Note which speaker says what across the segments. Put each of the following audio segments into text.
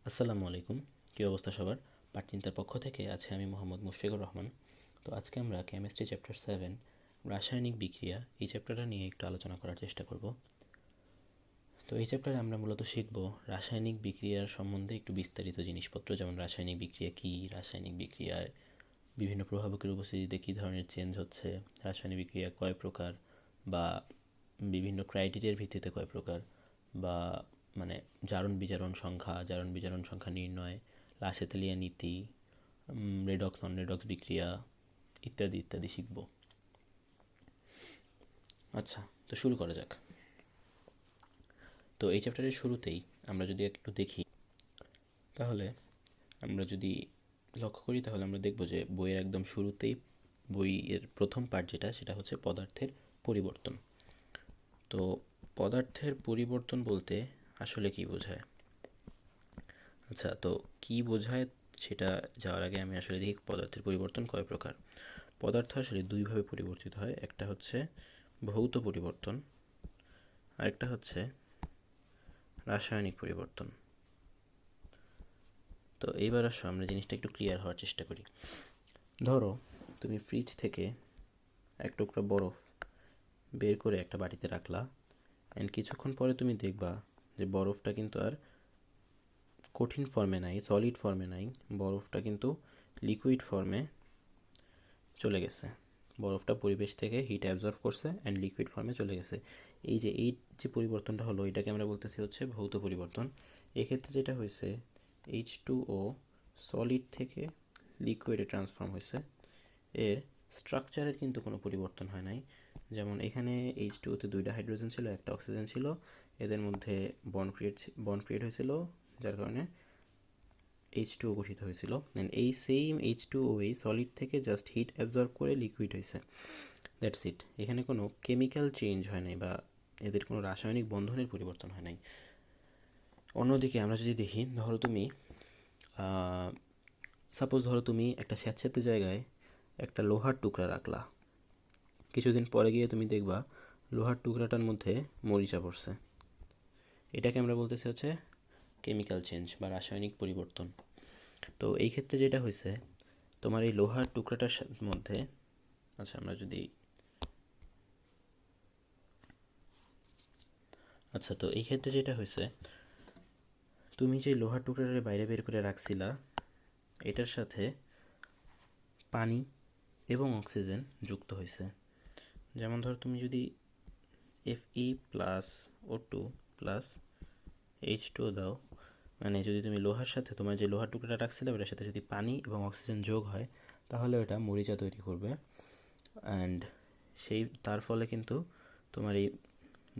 Speaker 1: আসসালামু আলাইকুম। কী অবস্থা সবার? পাঠচিন্তার পক্ষ থেকে আছে আমি মোহাম্মদ মুশফিকুর রহমান। তো আজকে আমরা কেমিস্ট্রি চ্যাপ্টার 7 রাসায়নিক বিক্রিয়া এই চ্যাপ্টারটা নিয়ে একটু আলোচনা করার চেষ্টা করব। তো এই চ্যাপ্টারে আমরা মূলত শিখব রাসায়নিক বিক্রিয়ার সম্বন্ধে একটু বিস্তারিত জিনিসপত্র, যেমন রাসায়নিক বিক্রিয়া কী, রাসায়নিক বিক্রিয়ায় বিভিন্ন প্রভাবকের উপস্থিতিতে কী ধরনের চেঞ্জ হচ্ছে, রাসায়নিক বিক্রিয়া কয় প্রকার, বা বিভিন্ন ক্রাইটেরিয়ার ভিত্তিতে কয় প্রকার, বা মানে জারণ বিজারণ সংখ্যা নির্ণয়, লাসেতেলিয়া নীতি, রেডক্স নন রেডক্স বিক্রিয়া ইত্যাদি ইত্যাদি শিখব। আচ্ছা, তো শুরু করা যাক। তো এই চ্যাপ্টারের শুরুতেই আমরা যদি একটু দেখি, তাহলে আমরা যদি লক্ষ্য করি তাহলে আমরা দেখব যে বইয়ের একদম শুরুতেই বইয়ের প্রথম পার্ট যেটা, সেটা হচ্ছে পদার্থের পরিবর্তন। তো পদার্থের পরিবর্তন বলতে আসলে কি বোঝায়? আচ্ছা, তো কি বোঝায় সেটা যাওয়ার আগে আমি আসলে দেখি পদার্থের পরিবর্তন কয় প্রকার। পদার্থ আসলে দুইভাবে পরিবর্তিত হয়, একটা হচ্ছে ভৌত পরিবর্তন, আরেকটা হচ্ছে রাসায়নিক পরিবর্তন। তো এইবার আসো আমরা জিনিসটা একটু ক্লিয়ার হওয়ার চেষ্টা করি। ধরো তুমি ফ্রিজ থেকে এক টুকরা বরফ বের করে একটা বাটিতে রাখলা, অ্যান্ড কিছুক্ষণ পরে তুমি দেখবা যে বরফটা কিন্তু আর কঠিন ফর্মে নাই, সলিড ফর্মে নাই, বরফটা কিন্তু লিকুইড ফর্মে চলে গেছে। বরফটা পরিবেশ থেকে হিট অ্যাবজর্ব করছে অ্যান্ড লিকুইড ফর্মে চলে গেছে। এই যে পরিবর্তনটা হলো, এটাকে আমরা বলতেছি হচ্ছে ভৌত পরিবর্তন। এক্ষেত্রে যেটা হয়েছে, H2O সলিড থেকে লিকুইডে ট্রান্সফর্ম হয়েছে। এর স্ট্রাকচারের কিন্তু কোনো পরিবর্তন হয় নাই। যেমন এখানে H2O-তে দুইটা হাইড্রোজেন ছিল, একটা অক্সিজেন ছিল, এদের মধ্যে বন্ড ক্রিয়েট হয়েছিল, যার কারণে H2O গঠিত হয়েছিল। অ্যান্ড এই সেম H2O এই সলিড থেকে জাস্ট হিট অ্যাবজর্ব করে লিকুইড হয়েছে, দ্যাটস ইট। এখানে কোনো কেমিক্যাল চেঞ্জ হয় নাই বা এদের কোনো রাসায়নিক বন্ধনের পরিবর্তন হয় নাই। অন্যদিকে আমরা যদি দেখি, ধরো তুমি একটা স্যাঁতস্যাঁতে জায়গায় একটা লোহার টুকরা রাখলা, কিছুদিন পরে গিয়ে তুমি দেখবা লোহার টুকরাটার মধ্যে মরিচা পড়ছে। এটাকে আমরা বলতেছি হচ্ছে কেমিক্যাল চেঞ্জ বা রাসায়নিক পরিবর্তন। তো এই ক্ষেত্রে যেটা হয়েছে, তোমার এই লোহার টুকরাটার মধ্যে, আচ্ছা আমরা যদি আচ্ছা তো এই ক্ষেত্রে যেটা হয়েছে, তুমি যে লোহার টুকরাটা বাইরে বের করে রাখছিলা, এটার সাথে পানি এবং অক্সিজেন যুক্ত হয়েছে। যেমন ধরো তুমি যদি Fe+O2 প্লাস H2O দাও, মানে যদি তুমি লোহার সাথে তোমার যে লোহার টুকরাটা রাখছিলে ওটার সাথে যদি পানি এবং অক্সিজেন যোগ হয়, তাহলে ওটা মরিচা তৈরি করবে। অ্যান্ড তার ফলে কিন্তু তোমার এই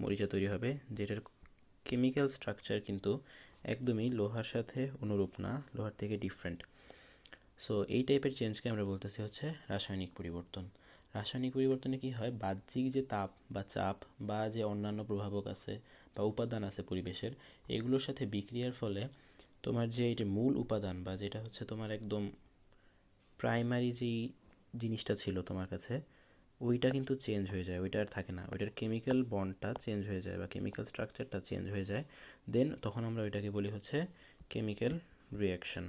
Speaker 1: মরিচা তৈরি হবে, যেটার কেমিক্যাল স্ট্রাকচার কিন্তু একদমই লোহার সাথে অনুরূপ না, লোহার থেকে ডিফারেন্ট। সো এই টাইপের চেঞ্জকে আমরা বলতেছি হচ্ছে রাসায়নিক পরিবর্তন। রাসায়নিক পরিবর্তনে কি হয়, বাহ্যিক যে তাপ বা চাপ বা যে অন্যান্য প্রভাবক আছে বা উপাদান আছে পরিবেশের, এগুলোর সাথে বিক্রিয়ার ফলে তোমার যে এটা মূল উপাদান বা যেটা হচ্ছে তোমার একদম প্রাইমারি যেই জিনিসটা ছিল তোমার কাছে, ওইটা কিন্তু চেঞ্জ হয়ে যায়, ওইটা আর থাকে না, ওইটার কেমিক্যাল বন্ডটা চেঞ্জ হয়ে যায় বা কেমিক্যাল স্ট্রাকচারটা চেঞ্জ হয়ে যায়। দেন তখন আমরা ওইটাকে বলি হচ্ছে কেমিক্যাল রিয়াকশন।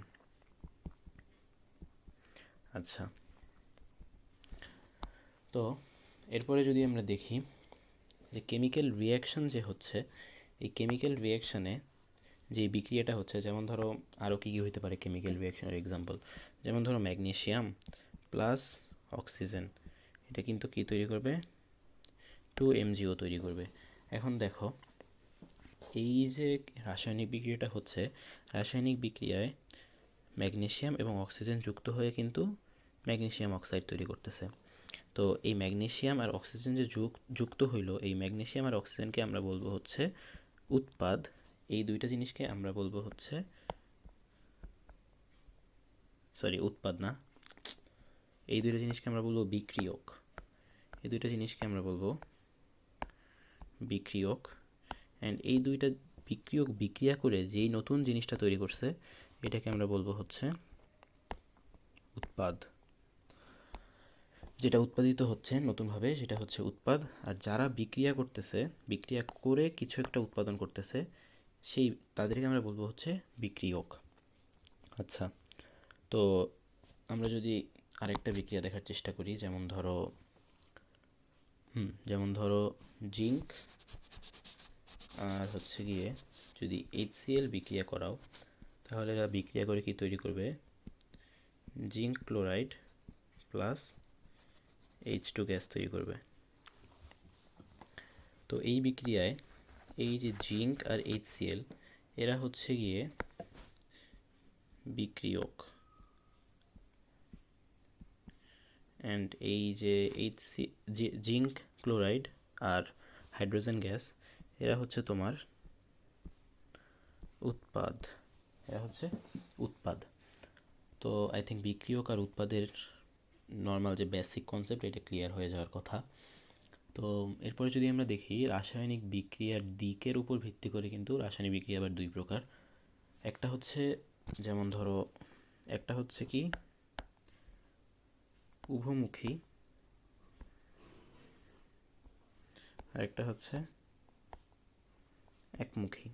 Speaker 1: আচ্ছা, তো এরপরে যদি আমরা দেখি যে কেমিক্যাল রিয়াকশন যে হচ্ছে, এই কেমিক্যাল রিয়াকশানে যে বিক্রিয়াটা হচ্ছে, যেমন ধরো আরও কী কী হতে পারে কেমিক্যাল রিয়াকশনের এক্সাম্পল, যেমন ধরো ম্যাগনেসিয়াম প্লাস অক্সিজেন, এটা কিন্তু কি তৈরি করবে, 2MgO তৈরি করবে। এখন দেখো এই যে রাসায়নিক বিক্রিয়াটা হচ্ছে, রাসায়নিক বিক্রিয়ায় ম্যাগনেসিয়াম এবং অক্সিজেন যুক্ত হয়ে কিন্তু ম্যাগনেসিয়াম অক্সাইড তৈরি করতেছে। তো এই ম্যাগনেসিয়াম আর অক্সিজেন যে যুক্ত হইলো, এই ম্যাগনেসিয়াম আর অক্সিজেনকে আমরা বলবো হচ্ছে উৎপাদ। এই দুইটা জিনিসকে আমরা বলবো হচ্ছে, সরি উৎপাদ না, এই দুইটা জিনিসকে আমরা বলবো বিক্রিয়ক। এই দুইটা জিনিসকে আমরা বলবো বিক্রিয়ক। অ্যান্ড এই দুইটা বিক্রিয়ক বিক্রিয়া করে যেই নতুন জিনিসটা তৈরি করছে, এটাকে আমরা বলবো হচ্ছে উৎপাদ। যেটা উৎপাদিত হচ্ছে নতুনভাবে সেটা হচ্ছে উৎপাদ। আর যারা বিক্রিয়া করতেছে, বিক্রিয়া করে কিছু একটা উৎপাদন করতেছে, তাদেরকে আমরা বলবো হচ্ছে বিক্রিয়ক। আচ্ছা, তো আমরা যদি আরেকটা বিক্রিয়া দেখার চেষ্টা করি, যেমন ধরো জিঙ্ক আর হচ্ছে গিয়ে যদি HCl বিক্রিয়া করাও, তাহলে এরা বিক্রিয়া করে কি তৈরি করবে? Zinc chloride plus H2 gas তৈরি করবে। তো এই বিক্রিয়ায় এই যে জিঙ্ক আর HCl এরা হচ্ছে গিয়ে বিক্রিয়ক, অ্যান্ড এই যে জিঙ্ক ক্লোরাইড আর হাইড্রোজেন গ্যাস এরা হচ্ছে তোমার উৎপাদ। তো আই থিঙ্ক বিক্রিয়ক আর উৎপাদের নর্মাল যে বেসিক কনসেপ্ট এটা ক্লিয়ার হয়ে যাওয়ার কথা। তো এরপরে যদি আমরা দেখি রাসায়নিক বিক্রিয়ার দিকের উপর ভিত্তি করে কিন্তু রাসায়নিক বিক্রিয়া আবার দুই প্রকার। একটা হচ্ছে কি উভমুখী, আর একটা হচ্ছে একমুখী।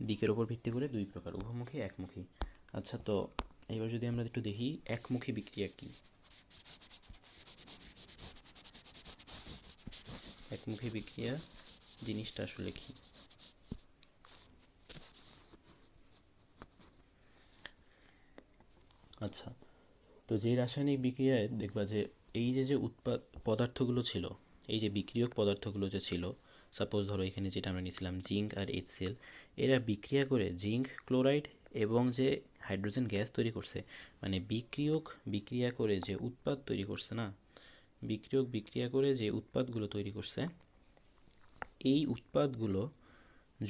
Speaker 1: দিকের উপর ভিত্তি করে দুই প্রকার, উভমুখী, একমুখী। আচ্ছা, তো এবার যদি আমরা একটু দেখি একমুখী বিক্রিয়া কি। একমুখী বিক্রিয়া জিনিসটা আসলে কি? আচ্ছা, তো যেই রাসায়নিক বিক্রিয়ায় দেখবা যে এই যে পদার্থগুলো ছিল, এই যে বিক্রিয়ক পদার্থগুলো যে ছিল, সাপোজ ধরো এখানে যেটা আমরা নিয়েছিলাম জিঙ্ক আর HCl, এরা বিক্রিয়া করে জিঙ্ক ক্লোরাইড এবং যে হাইড্রোজেন গ্যাস তৈরি করছে, মানে বিক্রিয়া করে যে উৎপাদ তৈরি করছে না, বিক্রিয়া করে যে উৎপাদগুলো তৈরি করছে, এই উৎপাদগুলো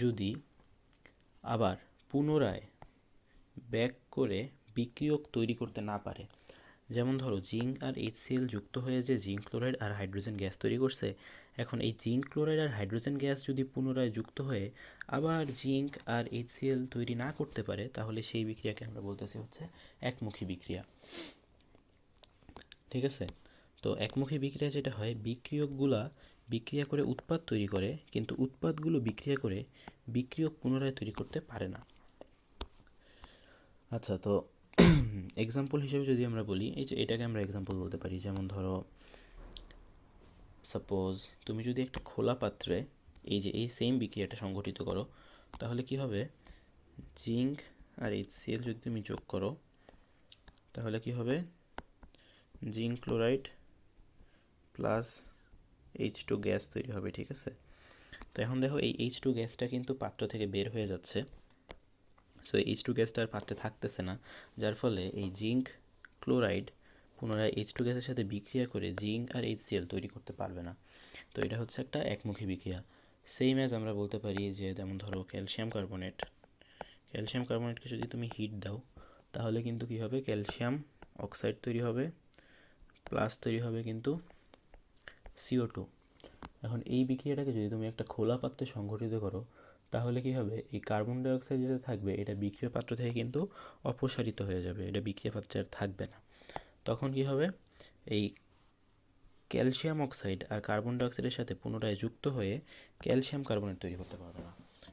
Speaker 1: যদি আবার পুনরায় ব্যাক করে বিক্রিয়ক তৈরি করতে না পারে, যেমন ধরো জিঙ্ক আর HCl যুক্ত হয়ে যে জিঙ্ক ক্লোরাইড আর হাইড্রোজেন গ্যাস তৈরি করছে, এখন এই জিঙ্ক ক্লোরাইড আর হাইড্রোজেন গ্যাস যদি পুনরায় যুক্ত হয়ে আবার জিঙ্ক আর HCl তৈরি না করতে পারে, তাহলে সেই বিক্রিয়াকে আমরা বলতেছি হচ্ছে একমুখী বিক্রিয়া। ঠিক আছে? তো একমুখী বিক্রিয়া যেটা হয়, বিক্রিয়কগুলা বিক্রিয়া করে উৎপাদ তৈরি করে, কিন্তু উৎপাদগুলো বিক্রিয়া করে বিক্রিয়ক পুনরায় তৈরি করতে পারে না। আচ্ছা, তো এক্সাম্পল হিসেবে যদি আমরা বলি, এই যে এটাকে আমরা এক্সাম্পল বলতে পারি, যেমন ধরো সাপোজ তুমি যদি একটা খোলা পাত্রে এই সেম বিক্রিয়াটা সংঘটিত করো, তাহলে কি হবে? জিঙ্ক আর HCl যদি তুমি যোগ করো, তাহলে কি হবে? Zinc chloride plus H2 gas তৈরি হবে। ঠিক আছে? তো এখন দেখো এই H2 গ্যাসটা কিন্তু পাত্র থেকে বের হয়ে যাচ্ছে। সো H2 গ্যাসটা আর পাত্রে থাকতেছে না, যার ফলে এই জিঙ্ক ক্লোরাইড পুনরায় H2 গ্যাসের সাথে বিক্রিয়া করে জিঙ্ক আর HCl তৈরি করতে পারবে না। তো এটা হচ্ছে একটা একমুখী বিক্রিয়া। সেম অ্যাজ আমরা বলতে পারি যে, যেমন ধরো ক্যালসিয়াম কার্বনেটকে যদি তুমি হিট দাও, তাহলে কিন্তু কী হবে? ক্যালসিয়াম অক্সাইড তৈরি হবে, প্লাস তৈরি হবে কিন্তু CO2। এখন এই বিক্রিয়াটাকে যদি তুমি একটা খোলা পাত্রে সংঘটিত করো, তাহলে কি হবে? এই কার্বন ডাইঅক্সাইড যেটা থাকবে, এটা বিক্রিয়া পাত্র থেকে কিন্তু অপসারিত হয়ে যাবে, এটা বিক্রিয়া পাত্রে আর থাকবে না। তখন কি হবে? এই ক্যালসিয়াম অক্সাইড আর কার্বন ডাইঅক্সাইডের সাথে পুনরায় যুক্ত হয়ে ক্যালসিয়াম কার্বনেট তৈরি করতে পারবে না,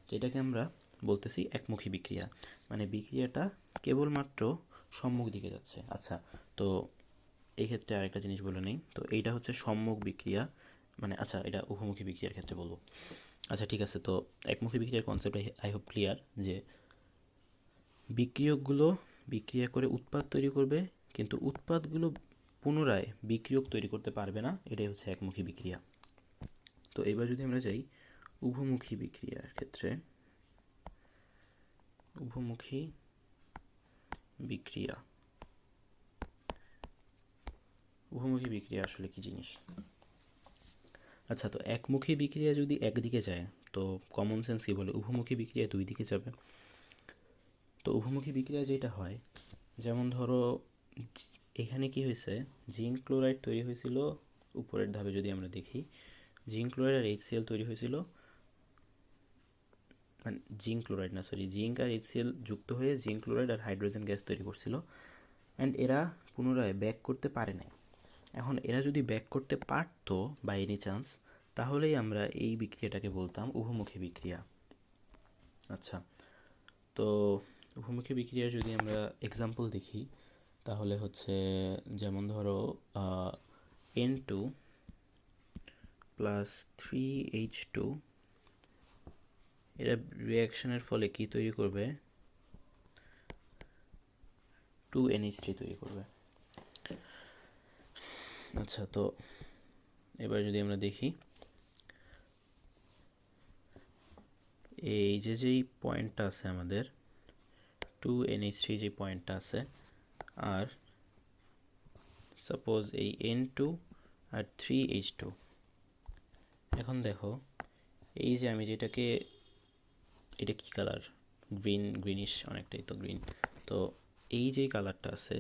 Speaker 1: যেটাকে আমরা বলতেছি একমুখী বিক্রিয়া। মানে বিক্রিয়াটা কেবলমাত্র সম্মুখ দিকে যাচ্ছে। আচ্ছা, তো এই ক্ষেত্রে আরেকটা জিনিস বলে নেই, তো এইটা হচ্ছে সম্মুখ বিক্রিয়া, মানে আচ্ছা এটা উভমুখী বিক্রিয়ার ক্ষেত্রে বলবো। আচ্ছা ঠিক আছে, তো একমুখী বিক্রিয়ার কনসেপ্ট আই হোপ ক্লিয়ার, যে বিক্রিয়কগুলো বিক্রিয়া করে উৎপাদ তৈরি করবে, কিন্তু উৎপাদগুলো পুনরায় বিক্রিয়ক তৈরি করতে পারবে না, এটাই হচ্ছে একমুখী বিক্রিয়া। তো এবার যদি আমরা যাই উভমুখী বিক্রিয়ার ক্ষেত্রে, উভমুখী বিক্রিয়া আসলে কি জিনিস? আচ্ছা, তো একমুখী বিক্রিয়া যদি একদিকে যায়, তো কমন সেন্স কি বলে উভমুখী বিক্রিয়া দুই দিকে যাবে। তো উভমুখী বিক্রিয়া যেটা হয়, যেমন ধরো এখানে কি হয়েছে, জিঙ্ক ক্লোরাইড তৈরি হয়েছিল উপরের ধাপে, যদি আমরা দেখি জিঙ্ক ক্লোরাইড আর HCl তৈরি হয়েছিল, মানে জিঙ্ক আর HCl যুক্ত হয়ে জিঙ্ক ক্লোরাইড আর হাইড্রোজেন গ্যাস তৈরি করছিল, অ্যান্ড এরা পুনরায় ব্যাক করতে পারে নাই। এখন এরা যদি ব্যাক করতে পারতো বাই এনি চান্স, তাহলেই আমরা এই বিক্রিয়াটাকে বলতাম উভমুখী বিক্রিয়া। আচ্ছা, তো উভমুখী বিক্রিয়ার যদি আমরা এক্সাম্পল দেখি তাহলে হচ্ছে যেমন ধরো N2 প্লাস 3H2 এরা রিয়াকশনের ফলে কি তৈরি করবে, 2NH3 তৈরি করবে। আচ্ছা, তো এবার যদি আমরা দেখি এই যেই পয়েন্টটা আছে আমাদের 2NH3 যে পয়েন্টটা আছে, আর সাপোজ এই N2 আর 3H2, এখন দেখো এই যে আমি যেটাকে, এটা কি কালার, গ্রিনিশ অনেকটাই, তো গ্রিন। তো এই যে কালারটা আছে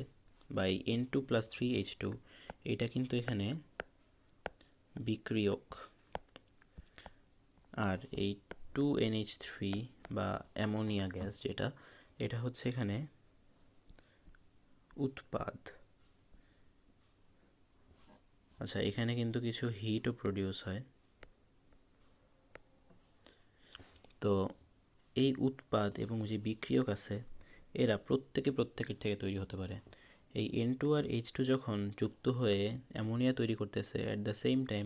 Speaker 1: বা এই N2 প্লাস 3H2 এটা কিন্তু এখানে বিক্রিয়ক, আর এই 2NH3 বা অ্যামোনিয়া গ্যাস যেটা, এটা হচ্ছে এখানে উৎপাদ। আচ্ছা, এখানে কিন্তু কিছু হিটও প্রডিউস হয়। তো এই উৎপাদ এবং যে বিক্রিয়ক আছে এরা প্রত্যেকের থেকে তৈরি হতে পারে। এই N2 আর H2 যখন যুক্ত হয়ে অ্যামোনিয়া তৈরি করতেছে, at the same time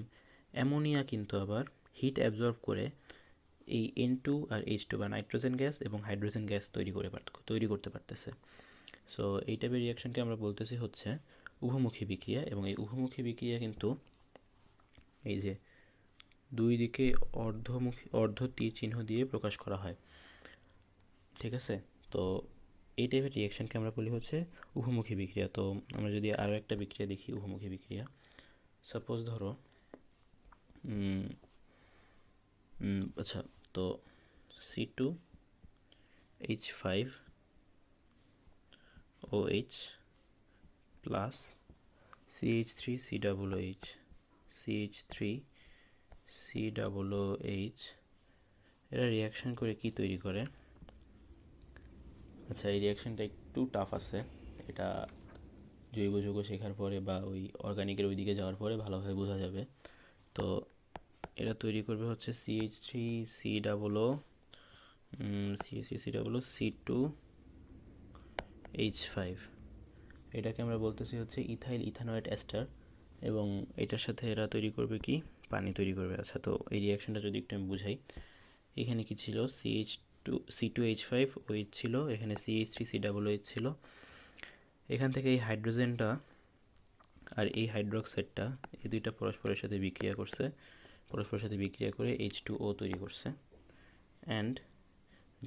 Speaker 1: ammonia কিন্তু আবার হিট অ্যাবজর্ব করে এই N2 আর H2 বা নাইট্রোজেন গ্যাস এবং হাইড্রোজেন গ্যাস তৈরি করতে পারতেছে। সো এই টাইপের রিয়াকশনকে আমরা বলতেছি হচ্ছে উভমুখী বিক্রিয়া, এবং এই উভমুখী বিক্রিয়া কিন্তু এই যে দুই দিকে অর্ধ তীর চিহ্ন দিয়ে প্রকাশ করা হয়, ঠিক আছে। তো এই টাইপের রিয়াকশনকে আমরা বলি হচ্ছে উভমুখী বিক্রিয়া। তো আমরা যদি আরও একটা বিক্রিয়া দেখি উভমুখী বিক্রিয়া, সাপোজ ধরো আচ্ছা, তো C2H5OH প্লাস CH3COOH CH3COOH এরা রিয়াকশন করে কি তৈরি করে। আচ্ছা, এই রিয়াকশনটা একটু টাফ আছে, এটা জৈব যৌগ শেখার পরে বা ওই অর্গানিকের ওই দিকে যাওয়ার পরে ভালোভাবে বোঝা যাবে। তো এরা তৈরি করবে হচ্ছে C2H5, এটাকে আমরা বলতেছি হচ্ছে ইথাইল ইথানোয়েট এস্টার, এবং এটার সাথে এরা তৈরি করবে কি, পানি তৈরি করবে। আচ্ছা, তো এই রিয়াকশনটা যদি একটু আমি বুঝাই, এখানে কি ছিল, C2C2H5OH ছিল, এখানে CH3COOH ছিল, এখান থেকে এই হাইড্রোজেনটা আর এই হাইড্রোক্সাইডটা এই দুইটা পরস্পরের সাথে বিক্রিয়া করে H2O তৈরি করছে, অ্যান্ড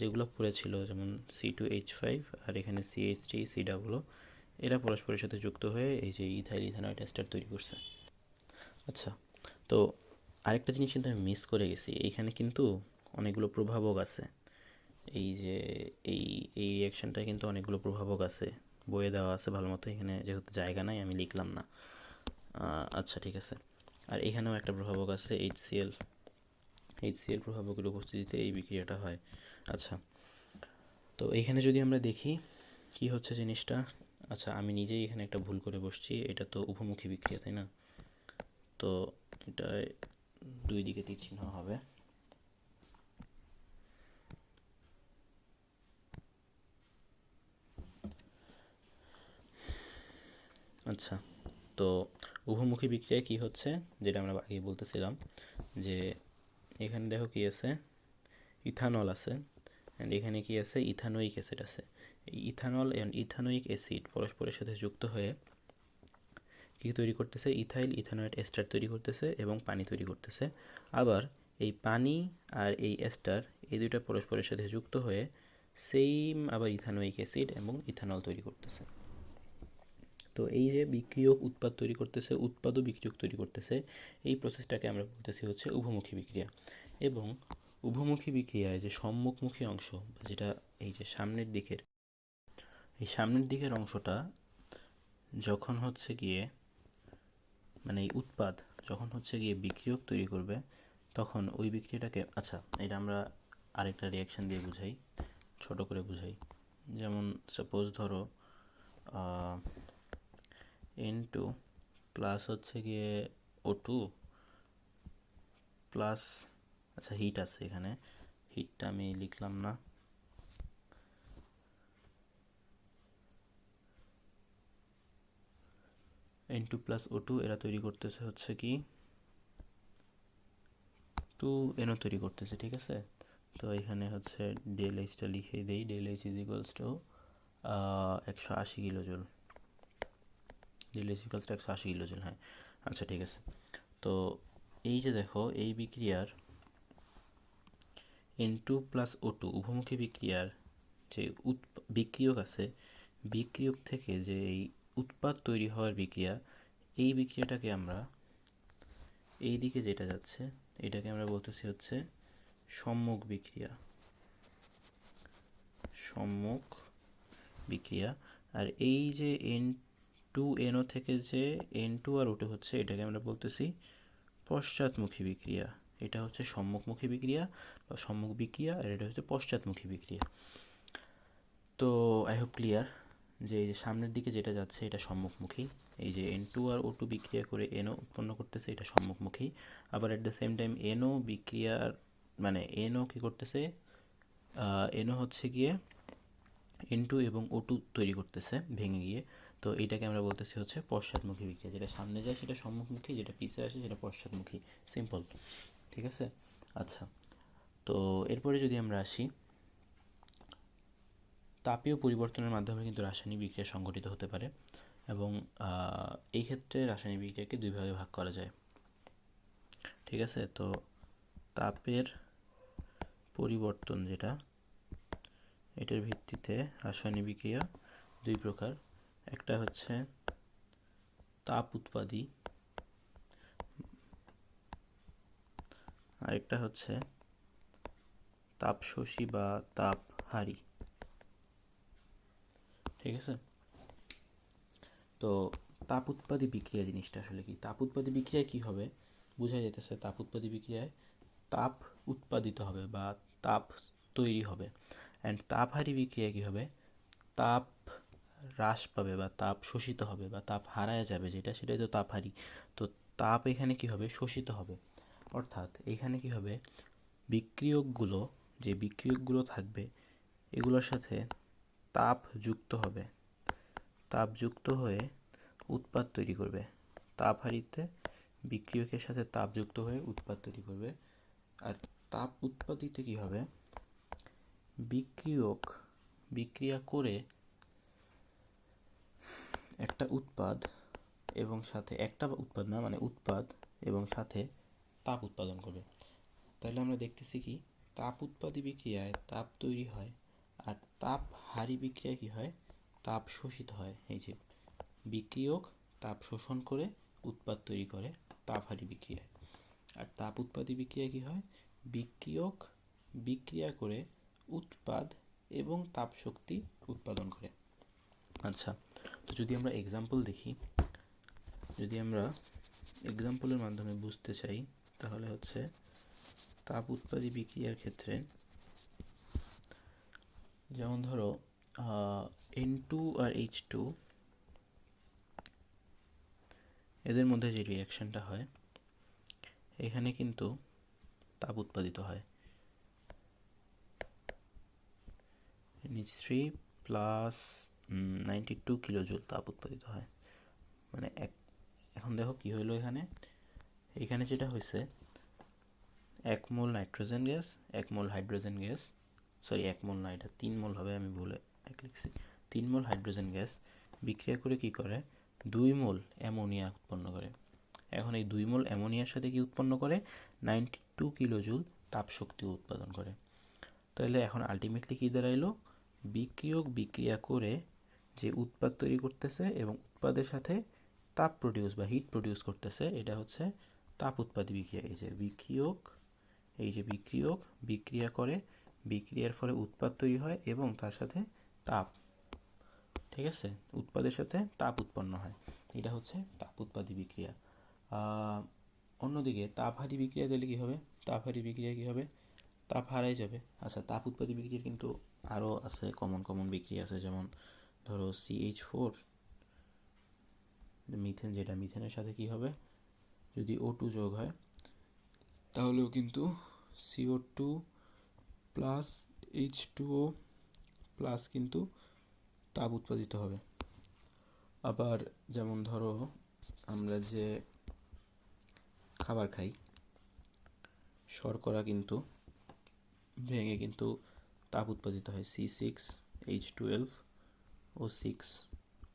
Speaker 1: যেগুলো পড়েছিল যেমন C2H5 আর এখানে CH3COO এরা পরস্পরের সাথে যুক্ত হয়ে এই যে ইথাইল ইথানয়েড এস্টার তৈরি করছে। আচ্ছা, তো আরেকটা জিনিস কিন্তু আমি মিস করে গেছি, এইখানে কিন্তু অনেকগুলো প্রভাবক আছে। এই যে এই এই রিয়াকশনটায় কিন্তু অনেকগুলো প্রভাবক আছে, বইয়ে দেওয়া আছে ভালো মতো, এখানে যেহেতু জায়গা নাই আমি লিখলাম না। আচ্ছা, ঠিক আছে। আর এখানেও একটা প্রভাবক আছে HCl প্রভাবকের উপস্থিতিতে এই বিক্রিয়াটা হয়। আচ্ছা, তো এইখানে যদি আমরা দেখি কি হচ্ছে জিনিসটা, আচ্ছা আমি নিজেই এখানে একটা ভুল করে বসছি, এটা তো উভমুখী বিক্রিয়া তাই না, তো এটা দুই দিকে তীর চিহ্ন হবে। আচ্ছা, তো উভমুখী বিক্রিয়ায় কি হচ্ছে, যেটা আমরা আগে বলতেছিলাম যে এখানে দেখো কি আছে, ইথানল আছে, অ্যান্ড এখানে কি আছে, ইথানোয়িক অ্যাসিড আছে। এই ইথানল অ্যান্ড ইথানোয়িক অ্যাসিড পরস্পরের সাথে যুক্ত হয়ে কি তৈরি করতেছে, ইথাইল ইথানোয়েট এস্টার তৈরি করতেছে এবং পানি তৈরি করতেছে। আবার এই পানি আর এই এস্টার এই দুইটা পরস্পরের সাথে যুক্ত হয়ে সেম আবার ইথানোয়িক অ্যাসিড এবং ইথানল তৈরি করতেছে। তো এই যে বিক্রিয়ক উৎপাদ তৈরি করতেছে, উৎপাদও বিক্রিয়ক তৈরি করতেছে, এই প্রসেসটাকে আমরা বলতেছি হচ্ছে উভমুখী বিক্রিয়া। এবং উভমুখী বিক্রিয়ায় যে সম্মুখমুখী অংশ, যেটা এই যে সামনের দিকের অংশটা যখন হচ্ছে গিয়ে, মানে এই উৎপাদ যখন হচ্ছে গিয়ে বিক্রিয়ক তৈরি করবে, তখন ওই বিক্রিয়াটাকে, আচ্ছা এটা আমরা আরেকটা রিয়াকশন দিয়ে বুঝাই, ছোট করে বুঝাই। যেমন সাপোজ ধরো N2 প্লাস হচ্ছে গিয়ে O2 প্লাস, আচ্ছা হিট আছে এখানে, হিটটা আমি লিখলাম না। N2 প্লাস O2 এরা তৈরি করতেছে হচ্ছে কি 2NO তৈরি করতেছে, ঠিক আছে। তো এখানে হচ্ছে ডেল এইচটা লিখে দেই, del H is equals to 180 kilojoule, del H equals to 180 kilojoule. হ্যাঁ, আচ্ছা ঠিক আছে। তো এই যে দেখো এই বিক্রিয়ার N2 প্লাস O2 উভমুখী বিক্রিয়ার যে বিক্রিয়ক আছে, বিক্রিয়ক থেকে যে এই উৎপাদ তৈরি হওয়ার বিক্রিয়া, এই বিক্রিয়াটাকে আমরা এই দিকে যেটা যাচ্ছে এটাকে আমরা বলতেছি হচ্ছে সম্মুখ বিক্রিয়া, সম্মুখ বিক্রিয়া। আর এই যে N2NO থেকে যে N2 আর O2 হচ্ছে এটাকে আমরা বলতেছি পশ্চাৎমুখী বিক্রিয়া। এটা হচ্ছে সম্মুখমুখী বিক্রিয়া বা সম্মুখ বিক্রিয়া, আর এটা হচ্ছে পশ্চাৎমুখী বিক্রিয়া। তো আই হোপ ক্লিয়ার যে এই যে সামনের দিকে যেটা যাচ্ছে এটা সম্মুখমুখী, এই যে N2 আর O2 বিক্রিয়া করে NO উৎপন্ন করতেছে এটা সম্মুখমুখী। আবার at the same time NO বিক্রিয়ার মানে NO কী করতেছে, NO হচ্ছে গিয়ে N2 এবং O2 তৈরি করতেছে ভেঙে গিয়ে। তো এইটাকে আমরা বলতেছি হচ্ছে পশ্চাৎমুখী বিক্রিয়া। যেটা সামনে যায় সেটা সম্মুখমুখী, যেটা পিছিয়ে আসে সেটা পশ্চাৎমুখী। সিম্পল, ঠিক আছে। আচ্ছা, তো এরপরে যদি আমরা আসি, তাপীয় পরিবর্তনের মাধ্যমে কিন্তু রাসায়নিক বিক্রিয়া সংঘটিত হতে পারে, এবং এই ক্ষেত্রে রাসায়নিক বিক্রিয়াকে দুই ভাগে ভাগ করা যায়, ঠিক আছে। তো তাপের পরিবর্তন যেটা, এটার ভিত্তিতে রাসায়নিক বিক্রিয়া দুই প্রকার। একটা হচ্ছে তাপ উৎপাদী, আরেকটা হচ্ছে তাপ শোষী বা তাপহারী, ঠিক আছে। তো তাপ উৎপাদী বিক্রিয়া জিনিসটা আসলে কি? তাপ উৎপাদী বিক্রিয়ায় কী হবে বোঝা যেতেছে, তাপ উৎপাদী বিক্রিয়ায় তাপ উৎপাদিত হবে বা তাপ তৈরি হবে। অ্যান্ড তাপহারী বিক্রিয়ায় কী হবে, তাপ হ্রাস পাবে বা তাপ শোষিত হবে বা তাপ হারায় যাবে, যেটা সেটাই তো তাপহারী। তো তাপ এখানে কি হবে, শোষিত হবে। অর্থাৎ এখানে কি হবে, বিক্রিয়কগুলো, যে বিক্রিয়কগুলো থাকবে এগুলোর সাথে তাপ যুক্ত হবে, তাপ যুক্ত হয়ে উৎপাদ তৈরি করবে। তাপহারীতে বিক্রিয়কের সাথে তাপ যুক্ত হয়ে উৎপাদ তৈরি করবে। আর তাপ উৎপাদিতে কী হবে, বিক্রিয়ক বিক্রিয়া করে একটা উৎপাদ এবং সাথে একটা উৎপাদ না মানে উৎপাদ এবং সাথে তাপ উৎপাদন করবে। তাহলে আমরা দেখতেছি কি, তাপ উৎপাদী বিক্রিয়ায় তাপ তৈরি হয়, আর তাপহারী বিক্রিয়ায় কি হয়, তাপ শোষিত হয়। এই যে বিক্রিয়ক তাপ শোষণ করে উৎপাদ তৈরি করে তাপহারী বিক্রিয়ায়। আর তাপ উৎপাদী বিক্রিয়ায় কি হয়, বিক্রিয়ক বিক্রিয়া করে উৎপাদ এবং তাপ শক্তি উৎপাদন করে। আচ্ছা, তো যদি আমরা এক্সাম্পল দেখি, যদি আমরা এক্সাম্পলের মাধ্যমে বুঝতে চাই, তাহলে হচ্ছে তাপ উৎপাদী বিক্রিয়ার ক্ষেত্রে যেমন ধরো N2 আর H2 এদের মধ্যে যে রিয়াকশানটা হয়, এখানে কিন্তু তাপ উৎপাদিত হয়। NH3 প্লাস 92 কিলোজুল তাপ উৎপাদিত হয়। মানে এখন দেখো কি হইলো, এখানে যেটা হয়েছে, 1 মোল নাইট্রোজেন গ্যাস, 1 মোল হাইড্রোজেন গ্যাস, সরি 1 মোল না, এটা 3 মোল হবে, আমি ভুলে লিখছি। 3 মোল হাইড্রোজেন গ্যাস বিক্রিয়া করে কি করে, 2 মোল অ্যামোনিয়া উৎপন্ন করে। এখন এই 2 মোল অ্যামোনিয়ার সাথে কি উৎপন্ন করে, 92 কিলোজুল তাপ শক্তি উৎপাদন করে। তাহলে এখন আলটিমেটলি কী দাঁড়াইলো, বিক্রিয়ক বিক্রিয়া করে যে উৎপাদ তৈরি করতেছে এবং উৎপাদের সাথে তাপ প্রডিউস বা হিট প্রডিউস করতেছে, এটা হচ্ছে তাপ উৎপাদী বিক্রিয়া। এই যে বিক্রিয়ক, এই যে বিক্রিয়ক বিক্রিয়া করে, বিক্রিয়ার ফলে উৎপাদ তৈরি হয় এবং তার সাথে তাপ, ঠিক আছে, উৎপাদের সাথে তাপ উৎপন্ন হয়, এটা হচ্ছে তাপ উৎপাদী বিক্রিয়া। অন্যদিকে তাপহারী বিক্রিয়া দিলে কী হবে, তাপহারী বিক্রিয়া কী হবে, তাপ হারাই যাবে। আচ্ছা, তাপ উৎপাদী বিক্রিয়ার কিন্তু আরও আছে, কমন বিক্রিয়া আছে, যেমন ধরো CH4 মিথেন, যেটা মিথেনের সাথে কি হবে, যদি O2 যোগ হয় তাহলেও কিন্তু CO2 প্লাস H2O প্লাস কিন্তু তাপ উৎপাদিত হবে। আবার যেমন ধরো আমরা যে খাবার খাই, শর্করা কিন্তু ভেঙে কিন্তু তাপ উৎপাদিত হয়, C6H12O6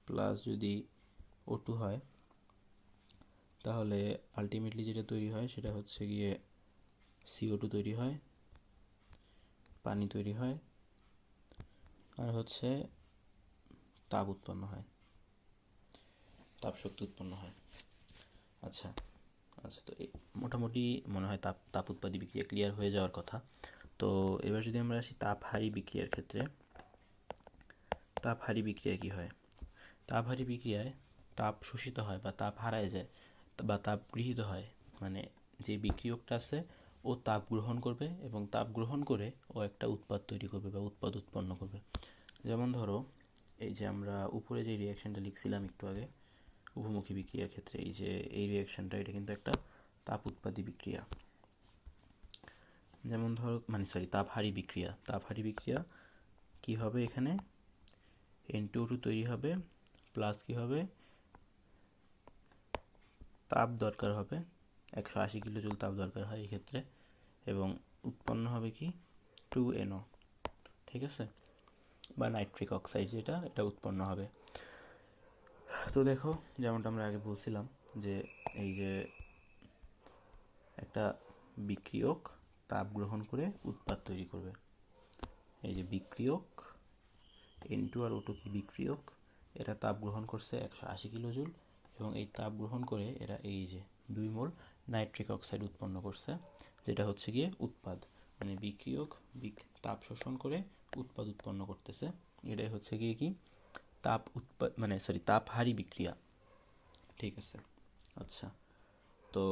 Speaker 1: প্লাস যদি O2 হয়, তাহলে আলটিমেটলি যেটা তৈরি হয় সেটা হচ্ছে গিয়ে CO2 তৈরি হয়, পানি তৈরি হয়, আর হচ্ছে তাপ উৎপন্ন হয়, তাপ শক্তি উৎপন্ন হয়। আচ্ছা আচ্ছা, তো মোটামুটি মনে হয় তাপ উৎপাদী বিক্রিয়া ক্লিয়ার হয়ে যাওয়ার কথা। তো এবার যদি আমরা আসি তাপহারী বিক্রিয়ার ক্ষেত্রে, তাপহারী বিক্রিয়া কী হয়? তাপহারী বিক্রিয়ায় তাপ শোষিত হয় বা তাপ হারায় যায় বা তাপ গৃহীত হয়, মানে যে বিক্রিয়কটা আছে ও তাপ গ্রহণ করবে এবং তাপ গ্রহণ করে ও একটা উৎপাদ তৈরি করবে বা উৎপাদ উৎপন্ন করবে। যেমন ধরো এই যে আমরা উপরে যে রিয়াকশানটা লিখছিলাম একটু আগে উভমুখী বিক্রিয়ার ক্ষেত্রে, এই যে এই রিয়াকশানটা, এটা কিন্তু একটা তাপ উৎপাদী বিক্রিয়া। যেমন ধরো তাপহারী বিক্রিয়া। তাপহারী বিক্রিয়া কী হবে? এখানে N2O2 তৈরি হবে, প্লাস কী হবে? তাপ দরকার হবে 180 কিলো জুল তাপ দরকার হয় এই ক্ষেত্রে, এবং উৎপন্ন হবে কি 2NO, ঠিক আছে, বা নাইট্রিক অক্সাইড, যেটা এটা উৎপন্ন হবে। তো দেখো যেমনটা আমরা আগে বলছিলাম যে এই যে একটা বিক্রিয়ক তাপ গ্রহণ করে উৎপাদ তৈরি করবে, এই যে বিক্রিয়ক N2 আর O2 কি বিক্রিয়ক, এরা তাপ গ্রহণ করছে 180 কিলো জুল এবং এই তাপ গ্রহণ করে এরা এই যে 2 মোল নাইট্রিক অক্সাইড উৎপন্ন করছে, যেটা হচ্ছে গিয়ে উৎপাদ। মানে বিক্রিয়ক তাপ শোষণ করে উৎপাদ উৎপন্ন করতেছে, এটাই হচ্ছে গিয়ে কি তাপহারী বিক্রিয়া। ঠিক আছে, আচ্ছা, তো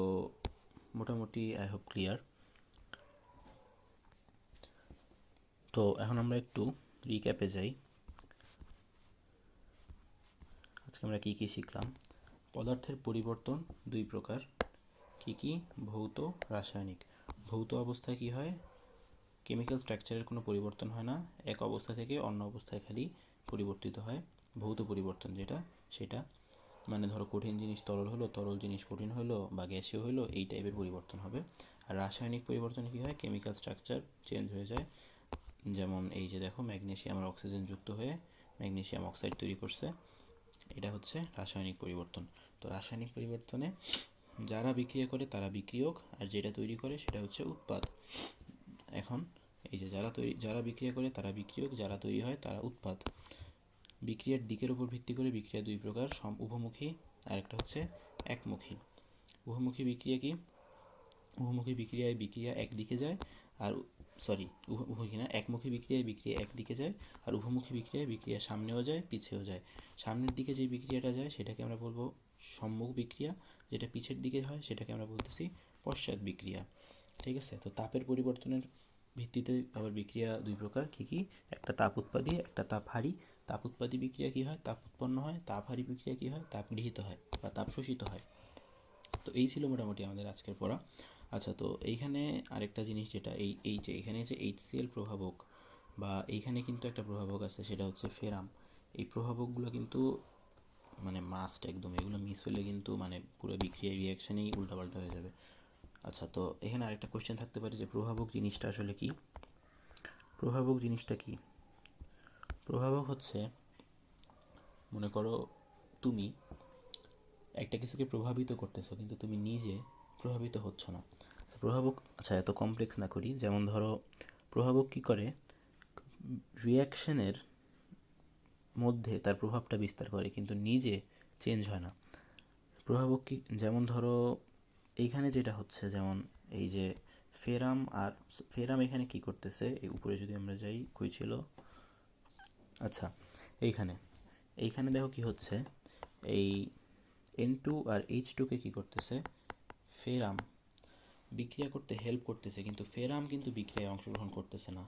Speaker 1: মোটামুটি আই হোপ ক্লিয়ার। তো এখন আমরা একটু রিক্যাপে যাই। আজকে আমরা কী কী শিখলাম? পদার্থের পরিবর্তন দুই প্রকার, কী কী? ভৌত, রাসায়নিক। ভৌত অবস্থায় কী হয়? কেমিক্যাল স্ট্রাকচারের কোনো পরিবর্তন হয় না, এক অবস্থা থেকে অন্য অবস্থায় খালি পরিবর্তিত হয়। ভৌত পরিবর্তন যেটা, সেটা মানে ধরো কঠিন জিনিস তরল হলো, তরল জিনিস কঠিন হলো, বা গ্যাসীয় হলো, এই টাইপের পরিবর্তন হবে। আর রাসায়নিক পরিবর্তনে কী হয়? কেমিক্যাল স্ট্রাকচার চেঞ্জ হয়ে যায়। যেমন এই যে দেখো ম্যাগনেসিয়াম আর অক্সিজেন যুক্ত হয়ে ম্যাগনেসিয়াম অক্সাইড তৈরি করছে, এটা হচ্ছে রাসায়নিক পরিবর্তন। তো রাসায়নিক পরিবর্তনে যারা বিক্রিয়া করে তারা বিক্রিয়ক, আর যেটা তৈরি করে সেটা হচ্ছে উৎপাদ। এখন এই যে যারা বিক্রিয়া করে তারা বিক্রিয়ক, যারা তৈরি হয় তারা উৎপাদ। বিক্রিয়ার দিকের উপর ভিত্তি করে বিক্রিয়া দুই প্রকার, উভমুখী আর একটা হচ্ছে একমুখী। উভমুখী বিক্রিয়া কি? উভমুখী বিক্রিয়ায় বিক্রিয়া একদিকে যায়, আর উভমুখী না, একমুখী বিক্রিয়ায় বিক্রিয়া একদিকে যায়, আর উভমুখী বিক্রিয়ায় বিক্রিয়া সামনেও যায় পিছেও যায়। সামনের দিকে যে বিক্রিয়াটা যায় সেটাকে আমরা বলবো সম্মুখ বিক্রিয়া, যেটা পিছের দিকে হয় সেটাকে আমরা বলতেছি পশ্চাৎ বিক্রিয়া। ঠিক আছে, তো তাপের পরিবর্তনের ভিত্তিতে আবার বিক্রিয়া দুই প্রকার, কী কী? একটা তাপ উৎপাদী, একটা তাপহারী। তাপ উৎপাদী বিক্রিয়া কী হয়? তাপ উৎপন্ন হয়। তাপহারী বিক্রিয়া কী হয়? তাপ গৃহীত হয় বা তাপ শোষিত হয়। তো এই ছিল মোটামুটি আমাদের আজকের পড়া। আচ্ছা, তো এইখানে আরেকটা জিনিস, যেটা এই যে এখানে যে HCl প্রভাবক, বা এইখানে কিন্তু একটা প্রভাবক আছে, সেটা হচ্ছে ফেরাম। এই প্রভাবকগুলো কিন্তু মানে মাস্ট একদম, এগুলো মিস হলে কিন্তু মানে পুরো বিক্রিয়া রিয়াকশানেই উল্টাপাল্টা হয়ে যাবে। আচ্ছা, তো এখানে আরেকটা কোশ্চেন থাকতে পারে যে প্রভাবক জিনিসটা আসলে কি? প্রভাবক জিনিসটা কি? প্রভাবক হচ্ছে, মনে করো তুমি একটা কিছুকে প্রভাবিত করতেছো কিন্তু তুমি নিজে প্রভাবিত হচ্ছ না। প্রভাবক, আচ্ছা এত কমপ্লেক্স না করি, যেমন ধরো প্রভাবক কী করে? রিয়াকশনের মধ্যে তার প্রভাবটা বিস্তার করে কিন্তু নিজে চেঞ্জ হয় না। প্রভাবক কি? যেমন ধরো এইখানে যেটা হচ্ছে, যেমন এই যে ফেরাম এখানে কি করতেছে, এই উপরে যদি আমরা যাই, কই ছিল, আচ্ছা এইখানে দেখো কি হচ্ছে, এই N2 আর H2কে কি করতেছে, ফেরাম বিক্রিয়া করতে হেল্প করতেছে, কিন্তু ফেরাম কিন্তু বিক্রিয়ায় অংশগ্রহণ করতেছে না।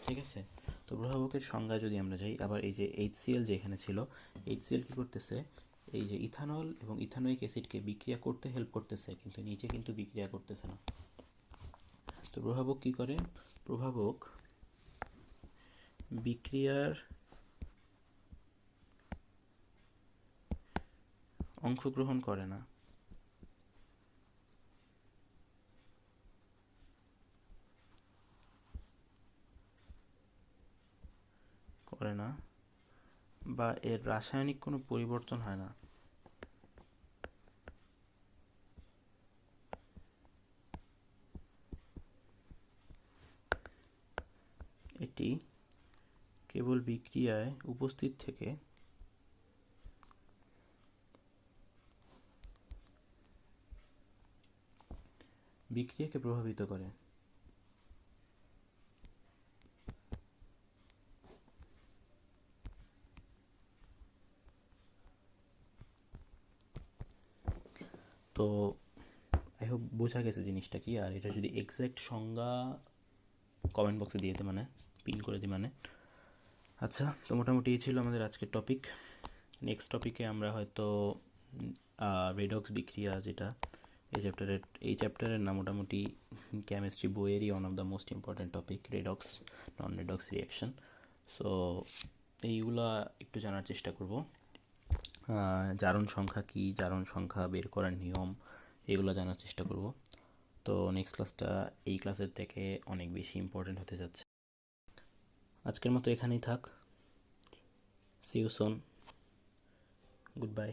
Speaker 1: ঠিক আছে, তো প্রভাবকের সংজ্ঞা যদি আমরা যাই, আবার এই যে HCl যে এখানে ছিল, HCl কি করতেছে, এই যে ইথানল এবং ইথানোয়িক অ্যাসিডকে বিক্রিয়া করতে হেল্প করতেছে, কিন্তু নিচে কিন্তু বিক্রিয়া করতেছে না। তো প্রভাবক কি করে? প্রভাবক বিক্রিয়ার অংশগ্রহণ করে না, বা এর রাসায়নিক কোনো পরিবর্তন হয় না। এটি কেবল বিক্রিয়ায় উপস্থিত থেকে বিক্রিয়াকে প্রভাবিত করে। তো আই হোপ বোঝা গেছে জিনিসটা কি। আর এটা যদি এক্স্যাক্ট সংজ্ঞা কমেন্ট বক্সে দিয়ে দিতে, মানে পিন করে দিই মানে। আচ্ছা, তো মোটামুটি এই ছিল আমাদের আজকের টপিক। নেক্সট টপিকে আমরা হয়তো রেডক্স বিক্রিয়া, যেটা এই চ্যাপ্টারের না মোটামুটি কেমিস্ট্রি বইয়েরই one of the most important topic, redox non redox reaction. So এইগুলা একটু জানার চেষ্টা করব। জারণ সংখ্যা কী, জারণ সংখ্যা বের করার নিয়ম, এগুলো জানার চেষ্টা করব। তো নেক্সট ক্লাসটা এই ক্লাসের থেকে অনেক বেশি ইম্পর্ট্যান্ট হতে যাচ্ছে। আজকের মতো এখানেই থাক। See you soon. Good bye.